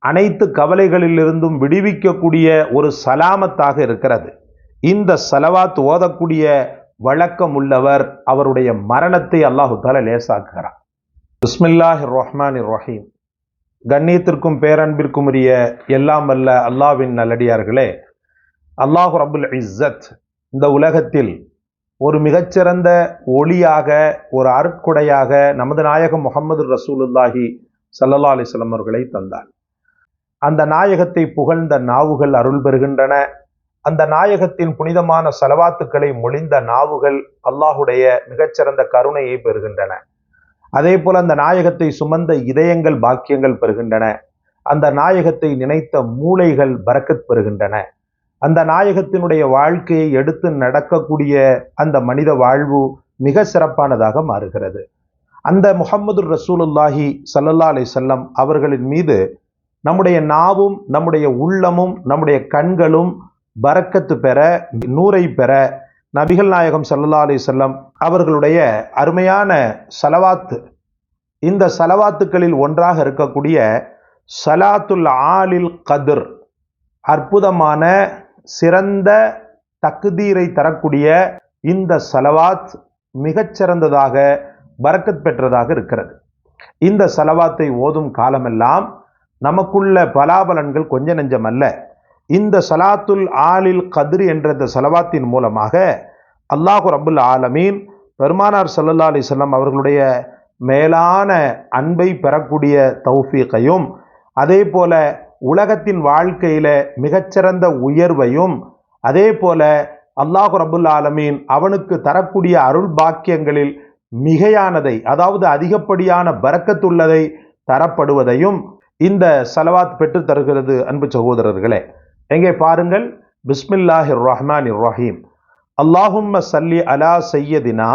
அனைத்து கவலைகளிலிருந்தும் விடுவிக்கக்கூடிய ஒரு சலாமத்தாக இருக்கிறது. இந்த சலவாத் ஓதக்கூடிய வழக்கம் உள்ளவர் அவருடைய மரணத்தை அல்லாஹு தஆலா லேசாக்குகிறார். பிஸ்மில்லாஹிர் ரஹ்மானிர் ரஹீம். கண்ணியத்திற்கும் பேரன்பிற்கும் உரிய எல்லாம் வல்ல அல்லாஹ்வின் நல்லடியார்களே, அல்லாஹு ரப்புல் இஸ்ஸத் இந்த உலகத்தில் ஒரு மிகச்சிறந்த ஒளியாக, ஒரு அருட்கொடையாக நமது நாயகம் முஹம்மது ரசூலுல்லாஹி ஸல்லல்லாஹு அலைஹி வஸல்லம் அவர்களை தந்தார். அந்த நாயகத்தை புகழ்ந்த நாவுகள் அருள் பெறுகின்றன. அந்த நாயகத்தின் புனிதமான சலவாத்துக்களை மொழிந்த நாவுகள் அல்லாஹுடைய மிகச்சிறந்த கருணையை பெறுகின்றன. அதே போல அந்த நாயகத்தை சுமந்த இதயங்கள் பாக்கியங்கள் பெறுகின்றன. அந்த நாயகத்தை நினைத்த மூளைகள் பரக்கத் பெறுகின்றன. அந்த நாயகத்தினுடைய வாழ்க்கையை எடுத்து நடக்கக்கூடிய அந்த மனித வாழ்வு மிக சிறப்பானதாக மாறுகிறது. அந்த முஹம்மது ரசூலுல்லாஹி ஸல்லல்லாஹு அலைஹி வஸல்லம் அவர்களின் மீது நம்முடைய நாவும், நம்முடைய உள்ளமும், நம்முடைய கண்களும் பரக்கத்து பெற, நூரை பெற நபிகள் நாயகம் ஸல்லல்லாஹு அலைஹி வஸல்லம் அவர்களுடைய அருமையான சலவாத்து, இந்த சலவாத்துக்களில் ஒன்றாக இருக்கக்கூடிய ஸலாத்துல் ஆலில் கத்ர், அற்புதமான சிறந்த தக்தீரை தரக்கூடிய இந்த சலவாத் மிகச்சிறந்ததாக பரக்கத் பெற்றதாக இருக்கிறது. இந்த சலவாத்தை ஓதும் காலமெல்லாம் நமக்குள்ள பலாபலன்கள் கொஞ்ச நெஞ்சம் அல்ல. இந்த சலாத்துல் ஆலில் கத்ர் என்ற இந்த சலவாத்தின் மூலமாக அல்லாஹு ரப்புல் ஆலமீன் பெருமானார் ஸல்லல்லாஹு அலைஹி வஸல்லம் அவர்களுடைய மேலான அன்பை பெறக்கூடிய தௌஃபீகையும், அதே போல உலகத்தின் வாழ்க்கையில மிகச்சிறந்த உயர்வையும், அதே போல அல்லாஹு ரப்புல் ஆலமீன் அவனுக்கு தரக்கூடிய அருள் பாக்கியங்களில் மிகையானதை, அதாவது அதிகப்படியான பரக்கத்துள்ளதை தரப்படுவதையும் இந்த சலவாத் பெற்று தருகிறது. அன்பு சகோதரர்களே, எங்கே பாருங்கள். பிஸ்மில்லாஹிர் ரஹ்மானிர் ரஹீம். அல்லாஹும்ம ஸல்லி அலா சய்யதினா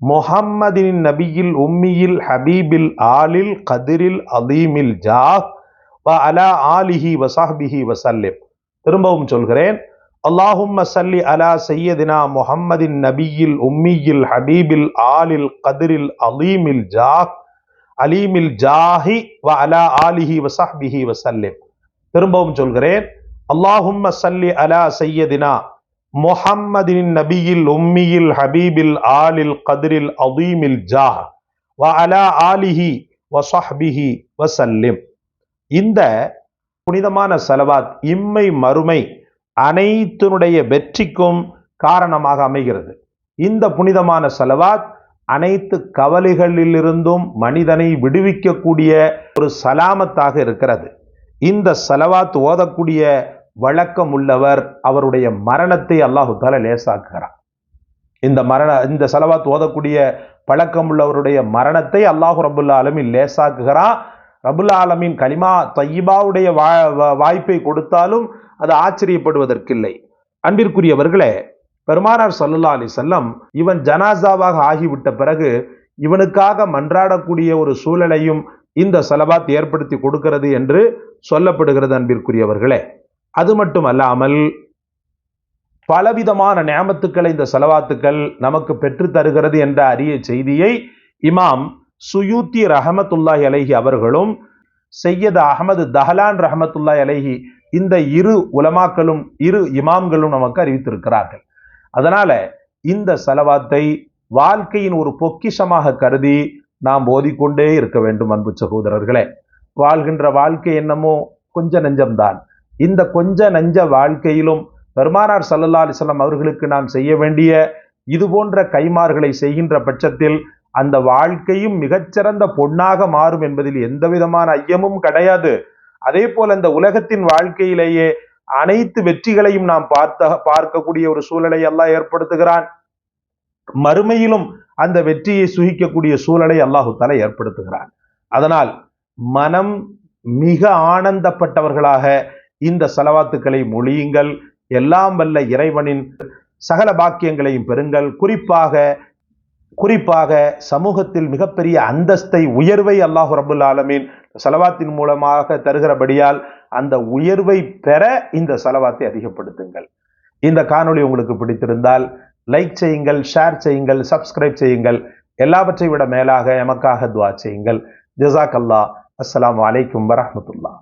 முஹம்மதின் நபியில் உம்மியில் ஹபீபில் ஆலில் கதிரில் அதீமில் ஜாஹ் வ அலா ஆலிஹி வஸஹ்பிஹி வஸல்லிம். திரும்பவும் சொல்கிறேன். அல்லாஹும்ம ஸல்லி அலா சய்யதினா முஹம்மதின் நபியில் உம்மியில் ஹபீபில் ஆலில் கதிரில் அதீமில் ஜாஹ் அலீமில் ஜாஹி வ அலா ஆலிஹி வஸஹ்பிஹி வஸல்லிம். திரும்பவும் சொல்கிறேன். அல்லாஹும்ம ஸல்லி அலா சய்யதினா முஹம்மதின் நபியில் உம்மியில் ஹபீபில் ஆலில் கத்ரில் அதீமில் ஜாஹ் வ அலா ஆலிஹி வஸஹ்பிஹி வஸல்லிம். இந்த புனிதமான சலவாத் இம்மை மறுமை அனைத்தினுடைய வெற்றிக்கும் காரணமாக அமைகிறது. இந்த புனிதமான சலவாத் அனைத்து கவலைகளிலிருந்தும் மனிதனை விடுவிக்கக்கூடிய ஒரு சலாமத்தாக இருக்கிறது. இந்த சலவாத் ஓதக்கூடிய வழக்கம் உள்ளவர் அவருடைய மரணத்தை அல்லாஹு தஆலா லேசாக்குகிறார். இந்த சலவாத் ஓதக்கூடிய பழக்கம் உள்ளவருடைய மரணத்தை அல்லாஹு ரப்புல் ஆலமீன் லேசாக்குகிறான். ரப்புல் ஆலமீன் கலிமா தய்யிபாவுடைய வாய்ப்பை கொடுத்தாலும் அது ஆச்சரியப்படுவதற்கில்லை. அன்பிற்குரியவர்களே, பெருமானார் ஸல்லல்லாஹு அலைஹி வஸல்லம் இவன் ஜனாசாவாக ஆகிவிட்ட பிறகு இவனுக்காக மன்றாடக்கூடிய ஒரு சூழலையும் இந்த சலவாத் ஏற்படுத்தி கொடுக்கிறது என்று சொல்லப்படுகிறது. அன்பிற்குரியவர்களே, அது மட்டும் அல்லாமல் பலவிதமான நிஅமத்துக்களை இந்த சலவாத்துக்கள் நமக்கு பெற்று தருகிறது என்ற அரிய செய்தியை இமாம் சுயூத்தி ரஹமத்துல்லாஹி அலைஹி அவர்களும் சையத் அஹமது தஹலான் ரஹமத்துல்லாஹி அலைஹி இந்த இரு உலமாக்களும் இரு இமாம்களும் நமக்கு அறிவித்திருக்கிறார்கள். அதனால இந்த சலவாத்தை வாழ்க்கையின் ஒரு பொக்கிஷமாக கருதி நாம் ஓதிக்கொண்டே இருக்க வேண்டும். அன்பு சகோதரர்களே, வாழ்கின்ற வாழ்க்கை என்னமோ கொஞ்ச நெஞ்சம்தான். இந்த கொஞ்ச நெஞ்ச வாழ்க்கையிலும் பெருமானார் ஸல்லல்லாஹு அலைஹி வஸல்லம் அவர்களுக்கு நாம் செய்ய வேண்டிய இது போன்ற கைமாறுகளை செய்கின்ற பட்சத்தில் அந்த வாழ்க்கையும் மிகச்சிறந்த பொன்னாக மாறும் என்பதில் எந்த விதமான ஐயமும் கிடையாது. அதே போல இந்த உலகத்தின் வாழ்க்கையிலேயே அனைத்து வெற்றிகளையும் நாம் பார்க்கக்கூடிய ஒரு சூழலை அல்லாஹ் ஏற்படுத்துகிறான். மறுமையிலும் அந்த வெற்றியை சுகிக்கக்கூடிய சூழலை அல்லாஹு தஆலா ஏற்படுத்துகிறான். அதனால் மனம் மிக ஆனந்தப்பட்டவர்களாக இந்த சலவாத்துக்களை மொழியுங்கள். எல்லாம் வல்ல இறைவனின் சகல பாக்கியங்களையும் பெறுங்கள். குறிப்பாக சமூகத்தில் மிகப்பெரிய அந்தஸ்தை, உயர்வை அல்லாஹு ரப்புல் ஆலமீன் சலவாத்தின் மூலமாக தருகிறபடியால் அந்த உயர்வை பெற இந்த சலவாத்தை அதிகப்படுத்துங்கள். இந்த காணொளி உங்களுக்கு பிடித்திருந்தால் லைக் செய்யுங்கள், ஷேர் செய்யுங்கள், சப்ஸ்கிரைப் செய்யுங்கள். எல்லாவற்றை விட மேலாக எமக்காக துஆ செய்யுங்கள். ஜஸாக்கல்லாஹ். அஸ்ஸலாமு அலைக்கும் வரஹ்மத்துல்லாஹ்.